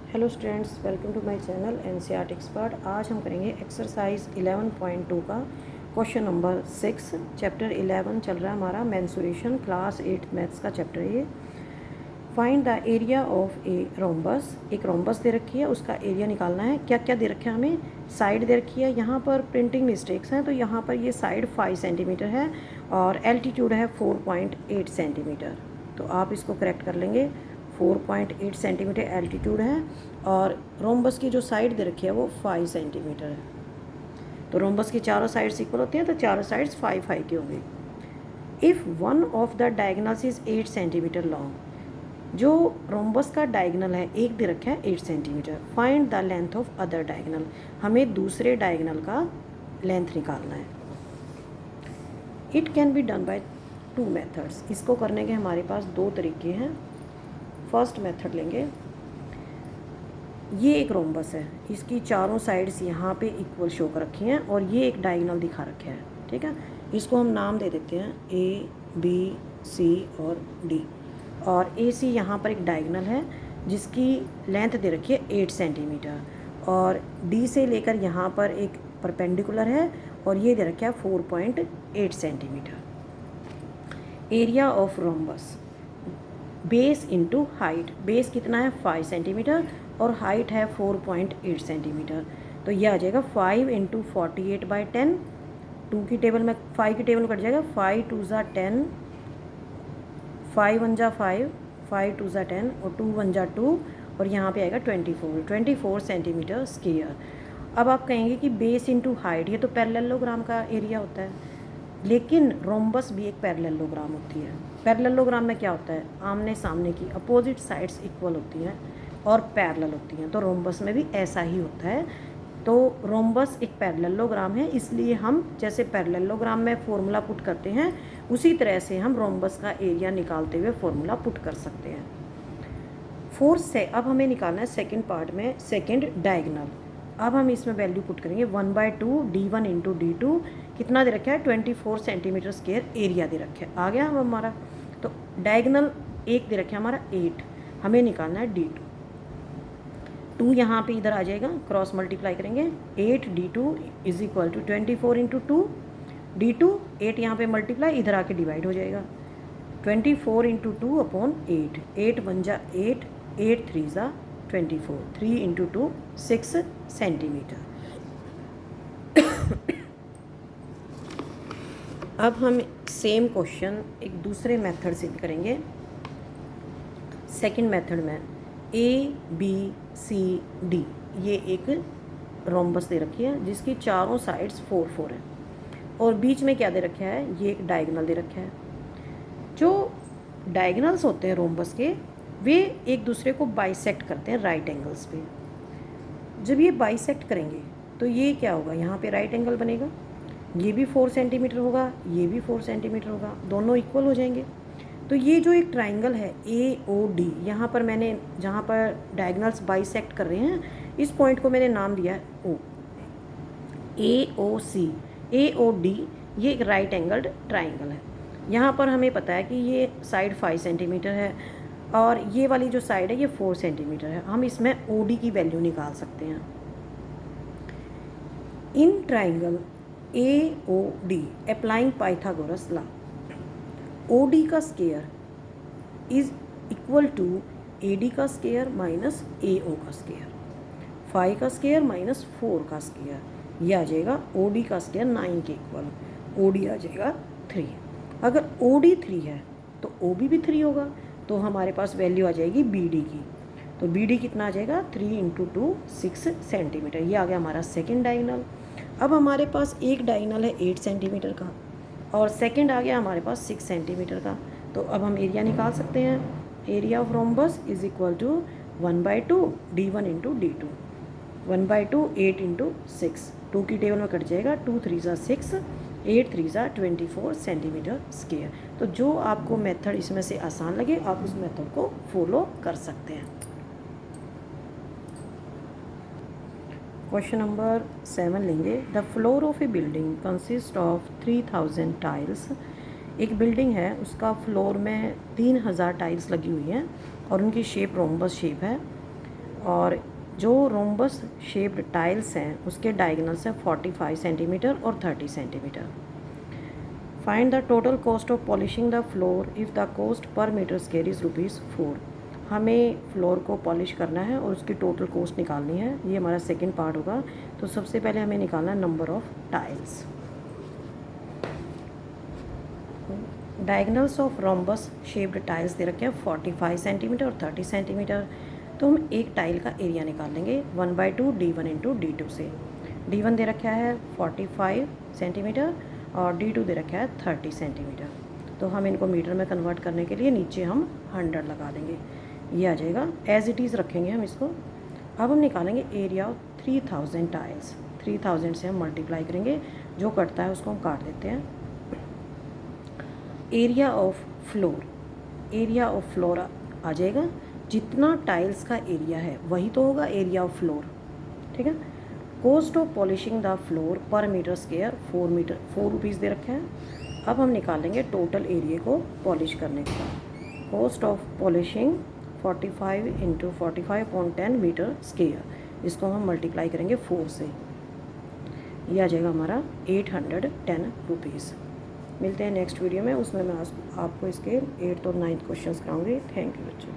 Hello students, welcome to my channel NCERT expert. आज हम करेंगे एक्सरसाइज 11.2 का क्वेश्चन नंबर 6। चैप्टर 11 चल रहा है हमारा मेंसुरेशन, क्लास 8 मैथ्स का चैप्टर है ये। Find the area of a rhombus. एक रोम्बस दे रखी है, उसका एरिया निकालना है। क्या क्या दे रखा है हमें? साइड दे रखी है, यहाँ पर प्रिंटिंग मिस्टेक्स हैं तो यहाँ पर ये साइड 5 सेंटीमीटर है और एल्टीट्यूड है 4.8 सेंटीमीटर। तो आप इसको करेक्ट कर लेंगे। 4.8 सेंटीमीटर एल्टीट्यूड है और रोम्बस की जो साइड दे रखी है वो 5 सेंटीमीटर है। तो रोम्बस की चारों साइड्स इक्वल होती हैं तो चारों साइड्स 5 की होंगी। If one of the diagonals is 8 centimetre long, जो रोम्बस का डायगनल है एक दे रखा है 8 centimetre. Find the length of other diagonal, हमें दूसरे डायगनल का लेंथ निकालना है। It can be done by 2 methods. इसको करने के हमारे पास 2 तरीके हैं। फर्स्ट मेथड लेंगे, ये एक रोम्बस है, इसकी चारों साइड्स यहाँ पे इक्वल शो कर रखी हैं और ये एक डायगनल दिखा रखा है, ठीक है। इसको हम नाम दे देते हैं ए, बी, सी और डी। और ए सी यहाँ पर एक डायगनल है जिसकी लेंथ दे रखी है 8 सेंटीमीटर और डी से लेकर यहाँ पर एक परपेंडिकुलर है और ये दे रखा है 4.8 centimetre. Area of rhombus, base into height. Base कितना है 5 सेंटीमीटर और हाइट है 4.8 सेंटीमीटर। तो ये आ जाएगा 5 इंटू 48/10। 2 की टेबल में 5 की टेबल में कट जाएगा। 5 2 ज़ा 10, 5 1 ज़ा 5, 5 2 ज़ा 10 और 2 1 ज़ा 2 और यहाँ पे आएगा 24 सेंटीमीटर स्क्वायर। अब आप कहेंगे कि बेस इंटू हाइट, ये तो पैरेललोग्राम का एरिया होता है, लेकिन रोम्बस भी एक पैरेललोग्राम होती है। पैरेललोग्राम में क्या होता है? आमने सामने की अपोजिट साइड्स इक्वल होती हैं और पैरेलल होती हैं। तो रोम्बस में भी ऐसा ही होता है। तो रोम्बस एक पैरेललोग्राम है, इसलिए हम जैसे पैरेललोग्राम में फॉर्मूला पुट करते हैं उसी तरह से हम रोम्बस का एरिया निकालते हुए फॉर्मूला पुट कर सकते हैं। फोर्थ से अब हमें निकालना है सेकेंड पार्ट में सेकेंड डायगनल। अब हम इसमें वैल्यू पुट करेंगे 1/2 D1 इंटू D2। कितना दे रखा है? 24 सेंटीमीटर स्क्वायर एरिया दे रखा है। आ गया हम हमारा। तो डायगनल एक दे रखा है हमारा 8, हमें निकालना है D2। 2 यहाँ पे इधर आ जाएगा, क्रॉस मल्टीप्लाई करेंगे। 8 D2 is equal to 24 into 2 D2। 8 यहाँ पे मल्टीप्लाई, इधर आके डिवाइड हो जाएगा। 24 इंटू 2 अपॉन 8, 8 1 जा 8, 8 3 जा 24, 3 इंटू 2 6 सेंटीमीटर। अब हम सेम क्वेश्चन एक दूसरे मेथड से भी करेंगे। सेकंड मेथड में ए, बी, सी, डी, ये एक रोम्बस दे रखी है जिसकी चारों साइड्स 4 है और बीच में क्या दे रखा है? ये एक डायगनल दे रखा है। जो डायगनल्स होते हैं रोम्बस के, वे एक दूसरे को बाइसेक्ट करते हैं राइट एंगल्स पे। जब ये बाइसेक्ट करेंगे तो ये क्या होगा? यहाँ पे राइट एंगल बनेगा, ये भी 4 सेंटीमीटर होगा, ये भी 4 सेंटीमीटर होगा, दोनों इक्वल हो जाएंगे। तो ये जो एक ट्राइंगल है AOD, यहाँ पर मैंने जहाँ पर डायगनल्स बाइसेक्ट कर रहे हैं इस पॉइंट को मैंने नाम दिया है O। AOC, AOD ये एक राइट एंगल्ड ट्राइंगल है। यहाँ पर हमें पता है कि ये साइड 5 सेंटीमीटर है और ये वाली जो साइड है ये 4 सेंटीमीटर है। हम इसमें OD की वैल्यू निकाल सकते हैं। In triangle AOD applying Pythagoras law, OD का square is equal to AD का स्क्वायर माइनस AO का स्क्वायर, 5 का स्क्वायर माइनस 4 का स्क्वायर। ये आ जाएगा OD का स्क्वायर 9 के इक्वल, OD आ जाएगा 3। अगर OD 3 है तो OB भी 3 होगा, तो हमारे पास वैल्यू आ जाएगी BD की। तो BD कितना आ जाएगा? 3 इंटू 2 6 सेंटीमीटर। ये आ गया हमारा सेकेंड डायगनल। अब हमारे पास एक डायगनल है 8 सेंटीमीटर का और सेकेंड आ गया हमारे पास 6 सेंटीमीटर का। तो अब हम एरिया निकाल सकते हैं। Area of rhombus is equal to 1/2 D1 into D2। 1/2 8 into 6, 2 की टेबल में कट जाएगा। 2 3 ज़ा 6, 8 3 ज़ा 24 सेंटीमीटर स्क्वायर। तो जो आपको मेथड इसमें से आसान लगे आप उस मेथड को फॉलो कर सकते हैं। क्वेश्चन नंबर 7 लेंगे। The floor of A building consist of 3000 tiles. एक बिल्डिंग है, उसका फ्लोर में 3000 टाइल्स लगी हुई हैं और उनकी शेप रोम्बस शेप है। और जो रोम्बस शेप्ड टाइल्स हैं उसके डायगोनल्स हैं 45 सेंटीमीटर और 30 centimetre. Find the total cost of polishing the floor if the cost per metre square is ₹4। हमें फ्लोर को पॉलिश करना है और उसकी टोटल कॉस्ट निकालनी है। ये हमारा सेकंड पार्ट होगा। तो सबसे पहले हमें निकालना है number of tiles. Diagonals of rhombus shaped tiles दे रखे हैं 45 सेंटीमीटर और 30 सेंटीमीटर। तो हम एक टाइल का एरिया निकाल लेंगे 1/2 D1 इंटू D2 से। D1 दे रखा है 45 सेंटीमीटर और D2 दे रखा है 30 सेंटीमीटर। तो हम इनको मीटर में कन्वर्ट करने के लिए नीचे हम 100 लगा देंगे, ये आ जाएगा। एज इट इज़ रखेंगे हम इसको। अब हम निकालेंगे एरिया ऑफ 3000 टाइल्स। 3000 से हम मल्टीप्लाई करेंगे, जो कटता है उसको हम काट देते हैं। Area of floor, area of floor आ जाएगा, जितना टाइल्स का एरिया है वही तो होगा एरिया ऑफ फ्लोर, ठीक है। Cost of polishing the floor पर मीटर स्क्वायर 4 रुपीज़ दे रखे हैं। अब हम निकालेंगे टोटल एरिया को पॉलिश करने का। Cost of polishing 45 into 45.10 metre square, इसको हम मल्टीप्लाई करेंगे 4 से, यह आ जाएगा हमारा 810 रुपीज़। मिलते हैं नेक्स्ट वीडियो में, उसमें मैं आपको इसके 8th और 9th क्वेश्चंस कराऊंगी। थैंक यू बच्चों।